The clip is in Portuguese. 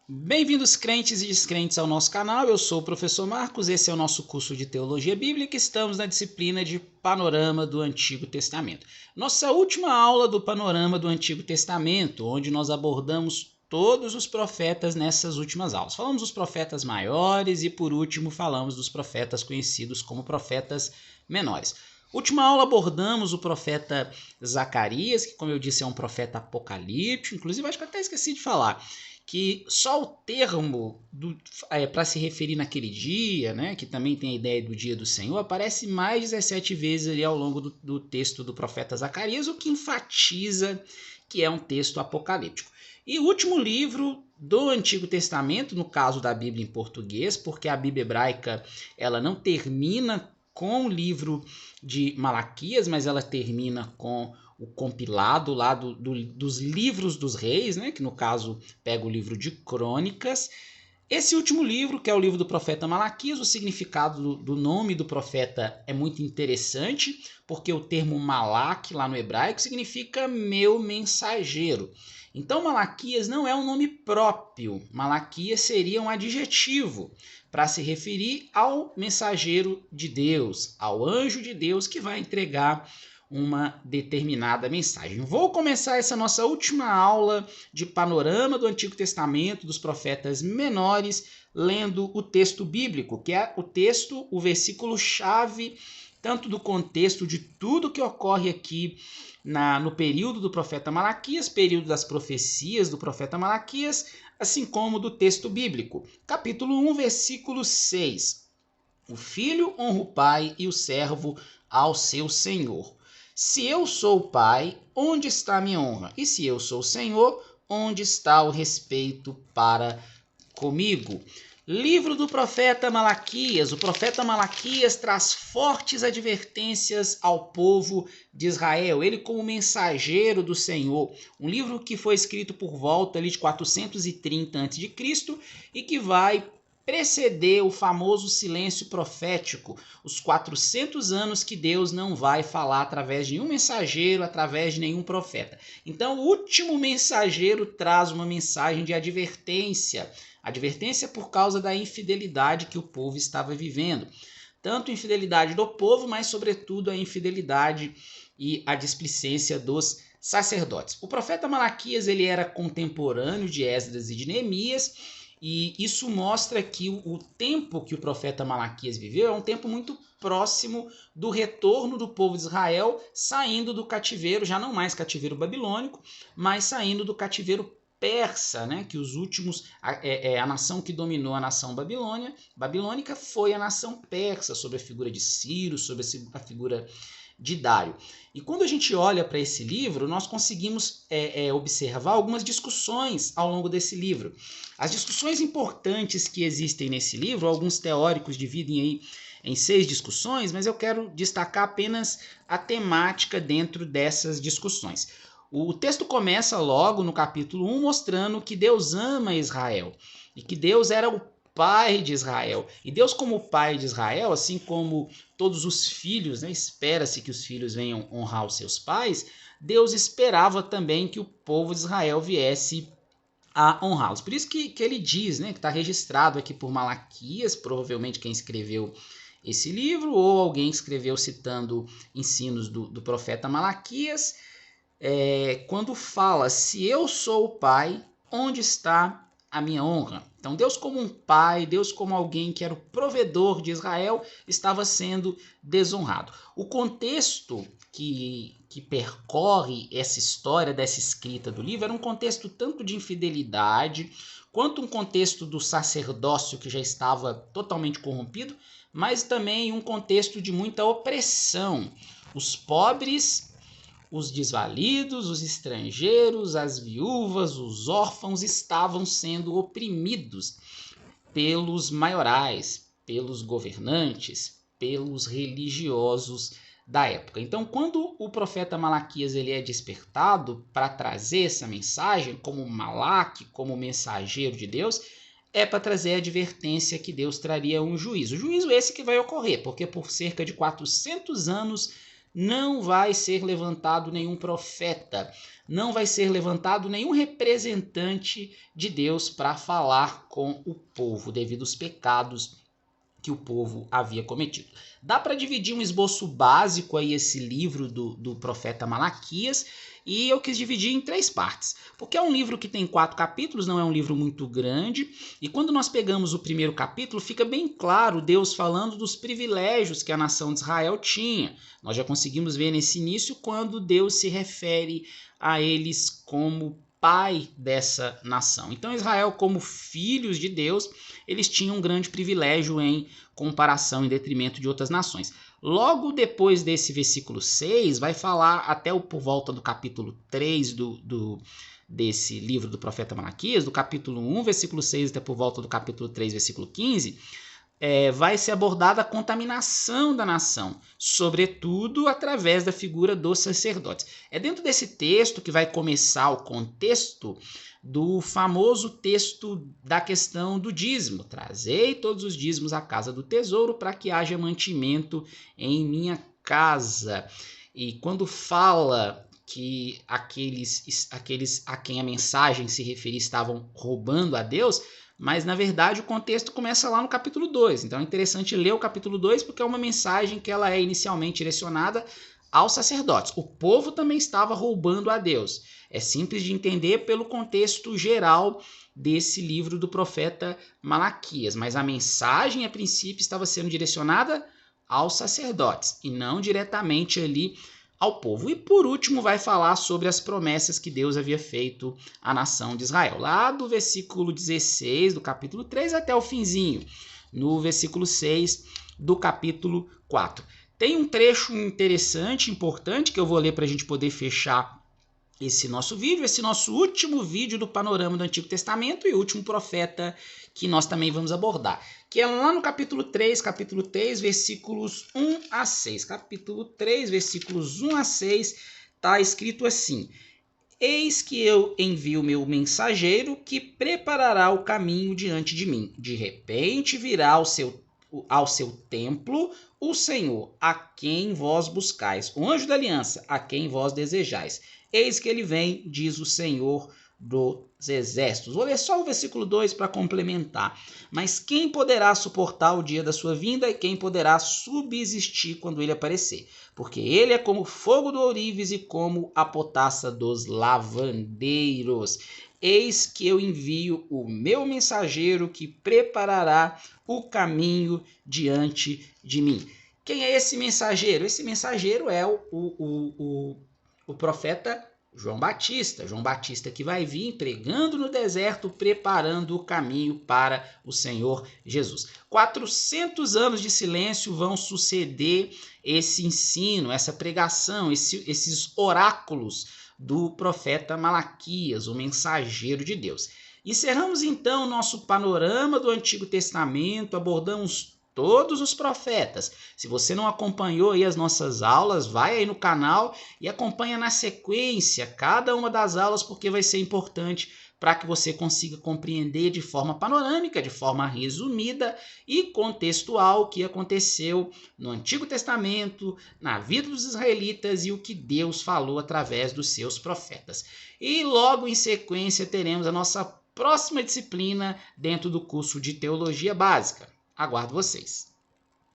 Bem-vindos, crentes e descrentes, ao nosso canal. Eu sou o professor Marcos, esse é o nosso curso de Teologia Bíblica. Estamos na disciplina de Panorama do Antigo Testamento. Nossa última aula do Panorama do Antigo Testamento, onde nós abordamos todos os profetas nessas últimas aulas. Falamos dos profetas maiores e, por último, falamos dos profetas conhecidos como profetas menores. Última aula abordamos o profeta Zacarias, que, como eu disse, é um profeta apocalíptico. Inclusive, acho que eu até esqueci de falar que só o termo para se referir naquele dia, né, que também tem a ideia do dia do Senhor, aparece mais 17 vezes ali ao longo do texto do profeta Zacarias, o que enfatiza que é um texto apocalíptico. E o último livro do Antigo Testamento, no caso da Bíblia em português, porque a Bíblia hebraica ela não termina com o livro de Malaquias, mas ela termina com o compilado lá dos livros dos reis, né, que no caso pega o livro de Crônicas. Esse último livro, que é o livro do profeta Malaquias, o significado do nome do profeta é muito interessante, porque o termo Malak lá no hebraico significa meu mensageiro. Então Malaquias não é um nome próprio, Malaquias seria um adjetivo para se referir ao mensageiro de Deus, ao anjo de Deus que vai entregar uma determinada mensagem. Vou começar essa nossa última aula de panorama do Antigo Testamento, dos profetas menores, lendo o texto bíblico, que é o texto, o versículo-chave, tanto do contexto de tudo que ocorre aqui no período do profeta Malaquias, período das profecias do profeta Malaquias, assim como do texto bíblico. Capítulo 1, versículo 6. O filho honra o pai e o servo ao seu senhor. Se eu sou o pai, onde está a minha honra? E se eu sou o senhor, onde está o respeito para comigo? Livro do profeta Malaquias. O profeta Malaquias traz fortes advertências ao povo de Israel. Ele como mensageiro do Senhor. Um livro que foi escrito por volta ali de 430 a.C. e que vai preceder o famoso silêncio profético, os 400 anos que Deus não vai falar através de nenhum mensageiro, através de nenhum profeta. Então, o último mensageiro traz uma mensagem de advertência por causa da infidelidade que o povo estava vivendo. Tanto a infidelidade do povo, mas sobretudo a infidelidade e a displicência dos sacerdotes. O profeta Malaquias ele era contemporâneo de Esdras e de Neemias, e isso mostra que o tempo que o profeta Malaquias viveu é um tempo muito próximo do retorno do povo de Israel saindo do cativeiro, já não mais cativeiro babilônico, mas saindo do cativeiro persa, né? Que os últimos, a nação que dominou a nação babilônica foi a nação persa, sob a figura de Ciro, sob a figura de Dário. E quando a gente olha para esse livro, nós conseguimos observar algumas discussões ao longo desse livro. As discussões importantes que existem nesse livro, alguns teóricos dividem aí em 6 discussões, mas eu quero destacar apenas a temática dentro dessas discussões. O texto começa logo no capítulo 1 mostrando que Deus ama Israel e que Deus era o pai de Israel. E Deus, como pai de Israel, assim como todos os filhos, né, espera-se que os filhos venham honrar os seus pais, Deus esperava também que o povo de Israel viesse a honrá-los. Por isso que ele diz, né, que está registrado aqui por Malaquias, provavelmente quem escreveu esse livro, ou alguém escreveu citando ensinos do profeta Malaquias, quando fala, se eu sou o pai, onde está a minha honra? Então Deus como um pai, Deus como alguém que era o provedor de Israel, estava sendo desonrado. O contexto que percorre essa história dessa escrita do livro era um contexto tanto de infidelidade, quanto um contexto do sacerdócio que já estava totalmente corrompido, mas também um contexto de muita opressão. Os pobres, os desvalidos, os estrangeiros, as viúvas, os órfãos estavam sendo oprimidos pelos maiorais, pelos governantes, pelos religiosos da época. Então, quando o profeta Malaquias ele é despertado para trazer essa mensagem como Malaque, como mensageiro de Deus, é para trazer a advertência que Deus traria um juízo. Juízo esse que vai ocorrer, porque por cerca de 400 anos não vai ser levantado nenhum profeta, não vai ser levantado nenhum representante de Deus para falar com o povo, devido aos pecados que o povo havia cometido. Dá para dividir um esboço básico aí esse livro do profeta Malaquias, e eu quis dividir em 3 partes, porque é um livro que tem 4 capítulos, não é um livro muito grande, e quando nós pegamos o primeiro capítulo, fica bem claro Deus falando dos privilégios que a nação de Israel tinha. Nós já conseguimos ver nesse início quando Deus se refere a eles como pai dessa nação. Então Israel, como filhos de Deus, eles tinham um grande privilégio em comparação, em detrimento de outras nações. Logo depois desse versículo 6, vai falar até por volta do capítulo 3 desse livro do profeta Malaquias, do capítulo 1, versículo 6 até por volta do capítulo 3, versículo 15, vai ser abordada a contaminação da nação, sobretudo através da figura dos sacerdotes. É dentro desse texto que vai começar o contexto do famoso texto da questão do dízimo. Trazei todos os dízimos à casa do tesouro para que haja mantimento em minha casa. E quando fala que aqueles a quem a mensagem se referia estavam roubando a Deus, mas na verdade o contexto começa lá no capítulo 2. Então é interessante ler o capítulo 2 porque é uma mensagem que ela é inicialmente direcionada aos sacerdotes. O povo também estava roubando a Deus. É simples de entender pelo contexto geral desse livro do profeta Malaquias, mas a mensagem a princípio estava sendo direcionada aos sacerdotes e não diretamente ali ao povo. E por último vai falar sobre as promessas que Deus havia feito à nação de Israel, lá do versículo 16 do capítulo 3 até o finzinho, no versículo 6 do capítulo 4. Tem um trecho interessante, importante, que eu vou ler para a gente poder fechar esse nosso vídeo, esse nosso último vídeo do panorama do Antigo Testamento e o último profeta que nós também vamos abordar, que é lá no capítulo 3, versículos 1 a 6. Capítulo 3, versículos 1 a 6, está escrito assim: Eis que eu envio meu mensageiro que preparará o caminho diante de mim. De repente virá ao seu templo o Senhor, a quem vós buscais, o anjo da aliança, a quem vós desejais. Eis que ele vem, diz o Senhor dos exércitos. Vou ler só o versículo 2 para complementar. Mas quem poderá suportar o dia da sua vinda e quem poderá subsistir quando ele aparecer? Porque ele é como o fogo do ourives e como a potassa dos lavandeiros. Eis que eu envio o meu mensageiro que preparará o caminho diante de mim. Quem é esse mensageiro? Esse mensageiro é o profeta João Batista. João Batista que vai vir pregando no deserto, preparando o caminho para o Senhor Jesus. 400 anos de silêncio vão suceder esse ensino, essa pregação, esses oráculos do profeta Malaquias, o mensageiro de Deus. Encerramos então o nosso panorama do Antigo Testamento, abordamos todos os profetas. Se você não acompanhou aí as nossas aulas, vai aí no canal e acompanha na sequência cada uma das aulas, porque vai ser importante para que você consiga compreender de forma panorâmica, de forma resumida e contextual o que aconteceu no Antigo Testamento, na vida dos israelitas e o que Deus falou através dos seus profetas. E logo em sequência teremos a nossa próxima disciplina dentro do curso de Teologia Básica. Aguardo vocês.